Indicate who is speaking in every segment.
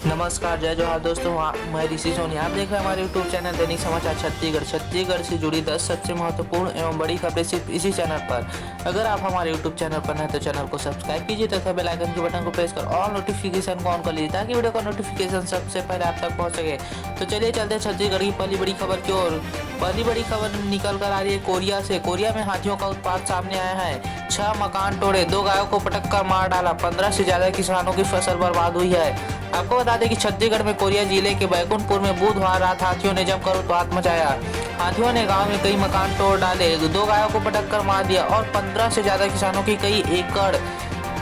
Speaker 1: नमस्कार, जय जोहार दोस्तों। मैं ऋषि सोनी, आप देख रहे हैं हमारे यूट्यूब चैनल दैनिक समाचार छत्तीसगढ़ से जुड़ी 10 सबसे महत्वपूर्ण एवं बड़ी खबरें सिर्फ इसी चैनल पर। अगर आप हमारे यूट्यूब चैनल पर हैं तो चैनल को सब्सक्राइब कीजिए तथा बेल आइकन के बटन को प्रेस कर ऑल नोटिफिकेशन को ऑन कर लीजिए ताकि वीडियो का नोटिफिकेशन सबसे पहले आप तक पहुँच सके। तो चलिए चलते हैं छत्तीसगढ़ की पहली बड़ी खबर की ओर। पहली बड़ी खबर निकल कर आ रही है कोरिया से। कोरिया में हाथियों का उत्पात सामने आया है। 6 मकान तोड़े, 2 गायों को पटक कर मार डाला, 15 से ज्यादा किसानों की फसल बर्बाद हुई है। आपको बता दें कि छत्तीसगढ़ में कोरिया जिले के बैकुंठपुर में बुधवार रात हाथियों ने जमकर उत्पात मचाया। हाथियों ने गांव में कई मकान तोड़ डाले, 2 गायों को पटक कर मार दिया और 15 से ज्यादा किसानों की कई एकड़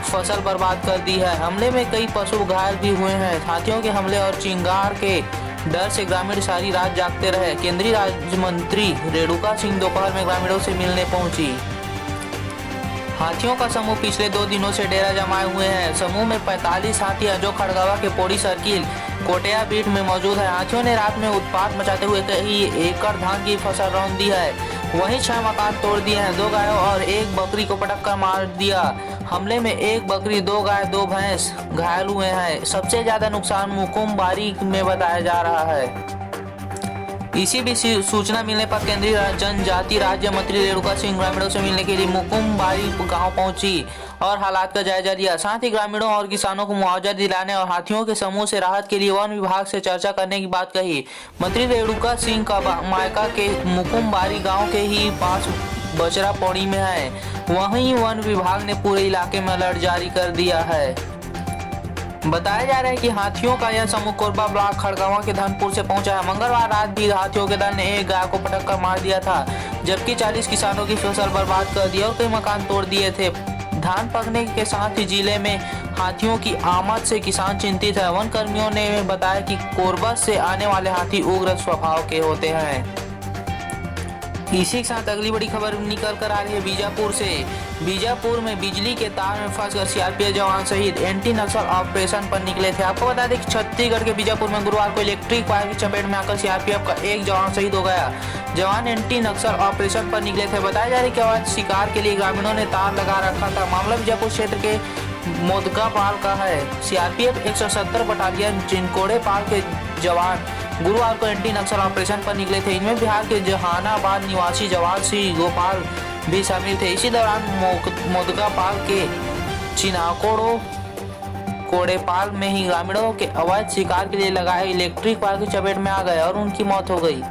Speaker 1: फसल बर्बाद कर दी है। हमले में कई पशु घायल भी हुए हैं। हाथियों के हमले और चिंगार के डर से ग्रामीण सारी रात जागते रहे। केंद्रीय राज्य मंत्री रेणुका सिंह दोपहर में ग्रामीणों से मिलने पहुंची। हाथियों का समूह पिछले 2 दिनों से डेरा जमाए हुए हैं। समूह में 45 हाथी हैं जो खड़गवा के पोड़ी सर्किल कोटिया बीट में मौजूद है। हाथियों ने रात में उत्पात मचाते हुए कई एकड़ धान की फसल रौंद दी है। वहीं 6 मकान तोड़ दिए हैं, 2 गायों और 1 बकरी को पटक कर मार दिया। हमले में 1 बकरी, 2 गाय, 2 भैंस घायल हुए हैं। सबसे ज्यादा नुकसान मुकुम बारी में बताया जा रहा है। इसी बीच सूचना मिलने पर केंद्रीय जनजाति राज्य मंत्री रेणुका सिंह ग्रामीणों से मिलने के लिए मुकुम बारी गांव पहुंची और हालात का जायजा लिया। साथ ही ग्रामीणों और किसानों को मुआवजा दिलाने और हाथियों के समूह से राहत के लिए वन विभाग से चर्चा करने की बात कही। मंत्री रेणुका सिंह का मायका के मुकुम बारी गाँव के ही पास बचरा पौड़ी में है। वहीं वन विभाग ने पूरे इलाके में अलर्ट जारी कर दिया है। बताया जा रहा है कि हाथियों का यह समूह कोरबा ब्लॉक खड़गवा के धनपुर से पहुंचा है। मंगलवार रात भी हाथियों के दल ने 1 गाय को पटक कर मार दिया था, जबकि 40 किसानों की फसल बर्बाद कर दी और कई मकान तोड़ दिए थे। धान पकने के साथ ही जिले में हाथियों की आमद से किसान चिंतित है। वन कर्मियों ने बताया कि कोरबा से आने वाले हाथी उग्र स्वभाव के होते हैं। इसी के साथ अगली बड़ी खबर निकल कर आ रही है बीजापुर से। बीजापुर में बिजली के तार में फंसकर सीआरपीएफ जवान सहित एंटी नक्सल ऑपरेशन पर निकले थे। आपको बता दें कि छत्तीसगढ़ के बीजापुर में गुरुवार को इलेक्ट्रिक वायर की चपेट में आकर सीआरपीएफ का 1 जवान शहीद हो गया। जवान एंटी नक्सल ऑपरेशन पर निकले थे। बताया जा रहा है कि अवैध शिकार के लिए ग्रामीणों ने तार लगा रखा था। मामला बीजापुर क्षेत्र के मोदकापाल का है। सीआरपीएफ 170 बटालियन चिनकोड़े पाल के जवान गुरुवार को एंटी नक्सल ऑपरेशन पर निकले थे। इनमें बिहार के जहानाबाद निवासी जवान श्री गोपाल भी शामिल थे। इसी दौरान मोदकापाल के चिनाकोड़ो कोड़ेपाल में ही ग्रामीणों के अवैध शिकार के लिए लगाए इलेक्ट्रिक वायर की चपेट में आ गए और उनकी मौत हो गई।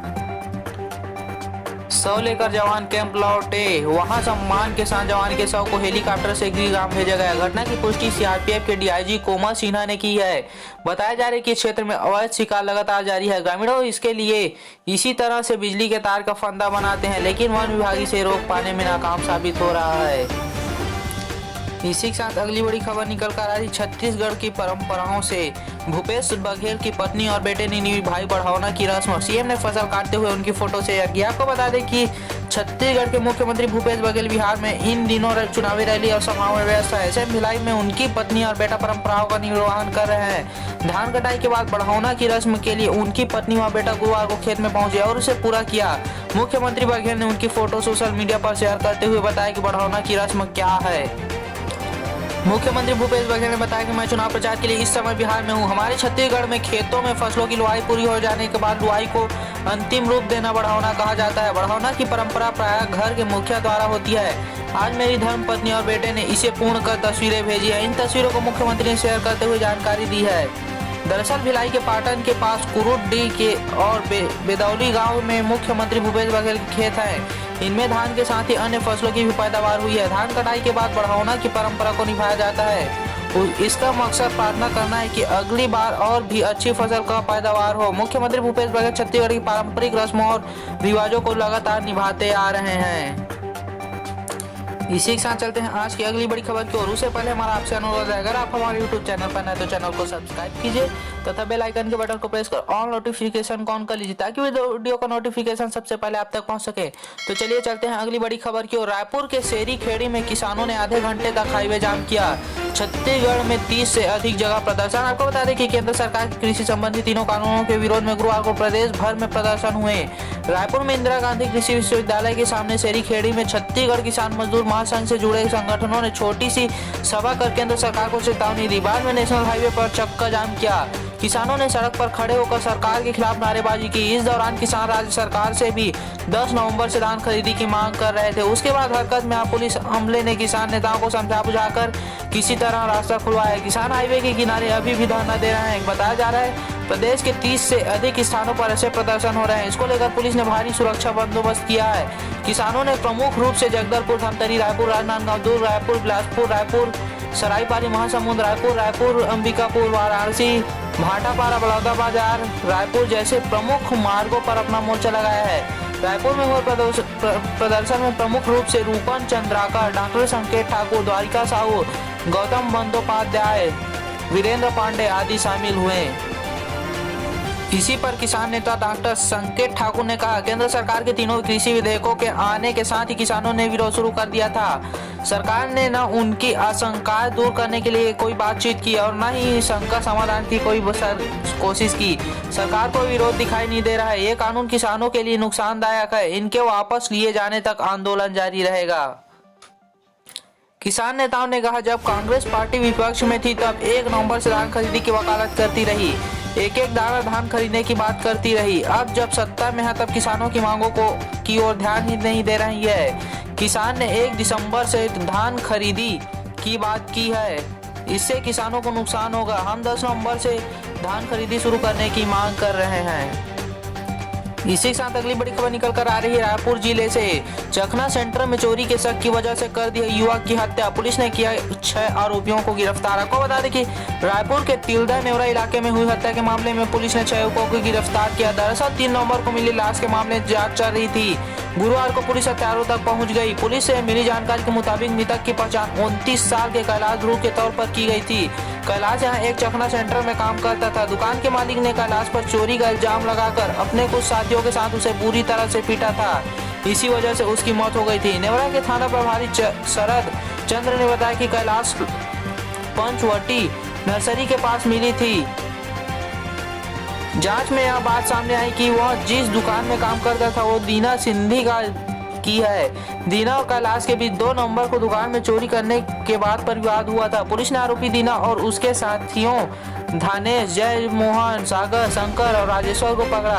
Speaker 1: शव लेकर जवान कैंप लौटे। वहां सम्मान के साथ जवान के शव को हेलीकॉप्टर से गिरिगांव भेजा गया। घटना की पुष्टि सीआरपीएफ के डीआईजी कोमल सिन्हा ने की है। बताया जा रहा है कि क्षेत्र में अवैध शिकार लगातार जारी है। ग्रामीणों इसके लिए इसी तरह से बिजली के तार का फंदा बनाते हैं, लेकिन वन विभाग इसे रोक पाने में नाकाम साबित हो रहा है। इसी के साथ अगली बड़ी खबर निकल कर आ रही छत्तीसगढ़ की परंपराओं से। भूपेश बघेल की पत्नी और बेटे ने निभाई भाई बढ़ाना की रस्म। सीएम ने फसल काटते हुए उनकी फोटो शेयर की। आपको बता दें कि छत्तीसगढ़ के मुख्यमंत्री भूपेश बघेल बिहार में इन दिनों चुनावी रैली और सभाओं में व्यस्त है। ऐसे भिलाई में उनकी पत्नी और बेटा परंपराओं का निर्वहन कर रहे हैं। धान कटाई के बाद बढ़ाना की रस्म के लिए उनकी पत्नी व बेटा गुरुवार को खेत में पहुंचे और उसे पूरा किया। मुख्यमंत्री बघेल ने उनकी फोटो सोशल मीडिया पर शेयर करते हुए बताया कि बढ़ाना की रस्म क्या है। मुख्यमंत्री भूपेश बघेल ने बताया कि मैं चुनाव प्रचार के लिए इस समय बिहार में हूं। हमारे छत्तीसगढ़ में खेतों में फसलों की लुआई पूरी हो जाने के बाद लुआई को अंतिम रूप देना बढ़ाना कहा जाता है। बढ़ाना की परंपरा प्रायः घर के मुखिया द्वारा होती है। आज मेरी धर्मपत्नी और बेटे ने इसे पूर्ण कर तस्वीरें भेजी है। इन तस्वीरों को मुख्यमंत्री ने शेयर करते हुए जानकारी दी है। दरअसल भिलाई के पाटन के पास कुरुडी के और बेदौली गांव में मुख्यमंत्री भूपेश बघेल के खेत हैं। इनमें धान के साथ ही अन्य फसलों की भी पैदावार हुई है। धान कटाई के बाद बढ़ाना की परंपरा को निभाया जाता है। इसका मकसद प्रार्थना करना है कि अगली बार और भी अच्छी फसल का पैदावार हो। मुख्यमंत्री भूपेश बघेल छत्तीसगढ़ की पारंपरिक रस्मों और रिवाजों को लगातार निभाते आ रहे हैं। इसी के साथ चलते हैं आज की अगली बड़ी खबर की ओर। उससे पहले हमारा आपसे अनुरोध है, अगर आप हमारे यूट्यूब चैनल पर नए तो चैनल को सब्सक्राइब कीजिए तथा बेल आइकन के बटन को प्रेस कर ऑल नोटिफिकेशन को ऑन कर लीजिए ताकि वीडियो का नोटिफिकेशन सबसे पहले आप तक पहुंच सके। तो चलिए चलते हैं अगली बड़ी खबर की ओर। रायपुर के शेरी खेड़ी में किसानों ने आधे घंटे तक हाईवे जाम किया। छत्तीसगढ़ में 30 से अधिक जगह प्रदर्शन। आपको बता दें कि केंद्र सरकार की कृषि संबंधी तीनों कानूनों के विरोध में गुरुवार को प्रदेश भर में प्रदर्शन हुए। रायपुर में इंदिरा गांधी कृषि विश्वविद्यालय के सामने शेरी खेड़ी में छत्तीसगढ़ किसान मजदूर महासंघ से जुड़े संगठनों ने छोटी सी सभा कर केंद्र सरकार को चेतावनी दी। बाद में नेशनल हाईवे पर चक्का जाम किया। किसानों ने सड़क पर खड़े होकर सरकार के खिलाफ नारेबाजी की। इस दौरान किसान राज्य सरकार से भी 10 नवंबर से धान खरीदी की मांग कर रहे थे। उसके बाद हरकत में पुलिस अमले ने किसान नेताओं को समझा बुझाकर किसी तरह रास्ता खुलवाया। किसान हाईवे के किनारे अभी भी धरना दे रहे हैं। बताया जा रहा है प्रदेश के 30 से अधिक स्थानों पर ऐसे प्रदर्शन हो रहे हैं। इसको लेकर पुलिस ने भारी सुरक्षा बंदोबस्त किया है। किसानों ने प्रमुख रूप से जगदलपुर, धमतरी, रायपुर, राजनांदगांव, रायपुर, बिलासपुर, रायपुर, सरायपाली, महासमुंद, रायपुर, अंबिकापुर, वाराणसी, भाटापारा, बड़ौदा बाजार, रायपुर जैसे प्रमुख मार्गों पर अपना मोर्चा लगाया है। रायपुर में हुए प्रदर्शन में प्रमुख रूप से रूपन चंद्राकर, डॉक्टर संकेत ठाकुर, द्वारिका साहू, गौतम बंदोपाध्याय, वीरेंद्र पांडे आदि शामिल हुए। इसी पर किसान नेता डॉक्टर संकेत ठाकुर ने कहा, केंद्र सरकार के तीनों कृषि विधेयकों के आने के साथ ही किसानों ने विरोध शुरू कर दिया था। सरकार ने न उनकी आशंकाएं दूर करने के लिए कोई बातचीत की और न ही शंका समाधान की कोई कोशिश की। सरकार को विरोध दिखाई नहीं दे रहा है। ये कानून किसानों के लिए नुकसानदायक है। इनके वापस लिए जाने तक आंदोलन जारी रहेगा। किसान नेताओं ने कहा, जब कांग्रेस पार्टी विपक्ष में थी तब 1 नवंबर से धान खरीदी की वकालत करती रही, एक दाना धान खरीदने की बात करती रही। अब जब सत्ता में है तब किसानों की मांगों की ओर ध्यान ही नहीं दे रही है। किसान ने 1 दिसंबर से धान खरीदी की बात की है, इससे किसानों को नुकसान होगा। हम 10 नवंबर से धान खरीदी शुरू करने की मांग कर रहे हैं। इसी के साथ अगली बड़ी खबर निकल कर आ रही है रायपुर जिले से। चखना सेंटर में चोरी के शक की वजह से कर दी युवक की हत्या। पुलिस ने किया 6 आरोपियों को गिरफ्तार। आपको बता दें कि रायपुर के तिलदा नेवरा इलाके में हुई हत्या के मामले में पुलिस ने 6 युवकों को गिरफ्तार किया। दरअसल 3 नवंबर को मिली लाश के मामले में जांच चल रही थी। गुरुवार को पुलिस हत्यारों तक पहुंच गई। पुलिस से मिली जानकारी के मुताबिक मृतक की पहचान 29 साल के कैलाश ध्रुव के तौर पर की गई थी। कैलाश यहाँ एक चखना सेंटर में काम करता था। दुकान के मालिक ने कैलाश पर चोरी का इल्जाम लगाकर अपने कुछ साथियों के साथ उसे बुरी तरह से पीटा था। इसी वजह से उसकी मौत हो गई थी। नेवरा के थाना प्रभारी शरद चंद्र ने बताया कि कैलाश पंचवटी नर्सरी के पास मिली थी। जांच में यह बात सामने आई कि वह जिस दुकान में काम करता था वो दीना सिंधी की है। दीना और कैलाश के बीच 2 नवंबर को दुकान में चोरी करने के बाद पर विवाद हुआ था। पुलिस ने आरोपी दीना और उसके साथियों धानेश, जय मोहन, सागर, शंकर और राजेश्वर को पकड़ा।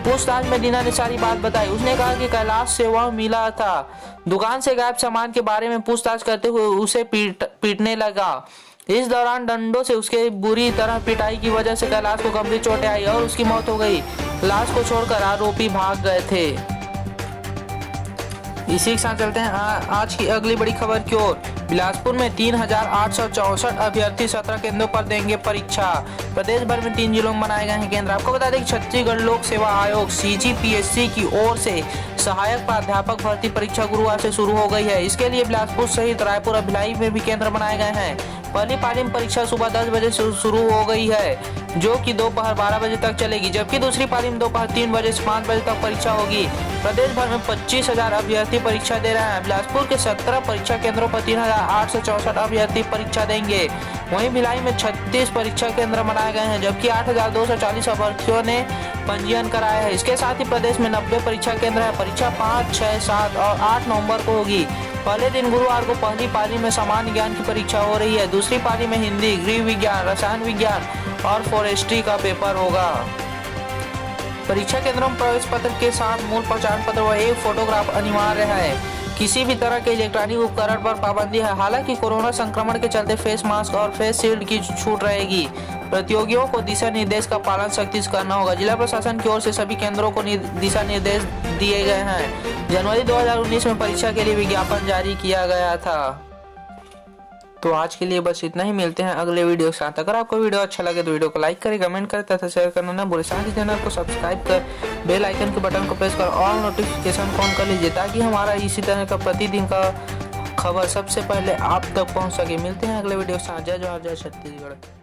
Speaker 1: पूछताछ में दीना ने सारी बात बताई। उसने कहा कि कैलाश से वह मिला था। दुकान से गायब सामान के बारे में पूछताछ करते हुए उसे पीटने लगा। इस दौरान डंडों से उसके बुरी तरह पिटाई की वजह से कैलाश को गंभीर चोटें आई और उसकी मौत हो गई। लाश को छोड़कर आरोपी भाग गए थे। इसी के साथ चलते हैं आज की अगली बड़ी खबर की ओर। बिलासपुर में 3864 अभ्यर्थी 17 केंद्रों पर देंगे परीक्षा। प्रदेश भर में 3 जिलों में बनाए गए हैं केंद्र। आपको बता दें कि छत्तीसगढ़ लोक सेवा आयोग CGPSC की ओर से सहायक प्राध्यापक भर्ती परीक्षा गुरुवार से शुरू हो गई है। इसके लिए बिलासपुर सहित रायपुर और भिलाई में भी केंद्र बनाए गए हैं। पहली पाली में परीक्षा सुबह 10 बजे से शुरू हो गई है, जो कि दोपहर 12 बजे तक चलेगी, जबकि दूसरी पाली में दोपहर 3 बजे से 5 बजे तक परीक्षा होगी। प्रदेश भर में 25,000 अभ्यर्थी परीक्षा दे रहे हैं। बिलासपुर के 17 परीक्षा केंद्रों पर 3864 अभ्यर्थी परीक्षा देंगे। वहीं भिलाई में 36 परीक्षा केंद्र बनाए गए हैं, जबकि 8,240 अभ्यर्थियों ने पंजीयन कराया है। इसके साथ ही प्रदेश में 90 परीक्षा केंद्र है। परीक्षा 5, 6, 7 और 8 नवंबर को होगी। पहले दिन गुरुवार को पहली पाली में सामान्य ज्ञान की परीक्षा हो रही है। दूसरी पाली में हिंदी, गृह विज्ञान, रसायन विज्ञान और फॉरेस्ट्री का पेपर होगा। परीक्षा केंद्रों में प्रवेश पत्र के साथ मूल पहचान पत्र व एक फोटोग्राफ अनिवार्य है। किसी भी तरह के इलेक्ट्रॉनिक उपकरण पर पाबंदी है। हालांकि कोरोना संक्रमण के चलते फेस मास्क और फेस शील्ड की छूट रहेगी। प्रतियोगियों को दिशा निर्देश का पालन सख्ती से करना होगा। जिला प्रशासन की ओर से सभी केंद्रों को दिशा निर्देश दिए गए हैं। जनवरी 2019 में परीक्षा के लिए विज्ञापन जारी किया गया था। तो आज के लिए बस इतना ही। मिलते हैं अगले वीडियो के साथ। अगर आपको वीडियो अच्छा लगे तो वीडियो को लाइक करें, कमेंट करें तथा शेयर करना ना भूलें। साथ ही चैनल को सब्सक्राइब कर बेल आइकन के बटन को प्रेस कर ऑल नोटिफिकेशन ऑन कर लीजिए, ताकि हमारा इसी तरह का प्रतिदिन का खबर सबसे पहले आप तक पहुंच सके। मिलते हैं अगले वीडियो के साथ। जय जवाहर, जय छत्तीसगढ़।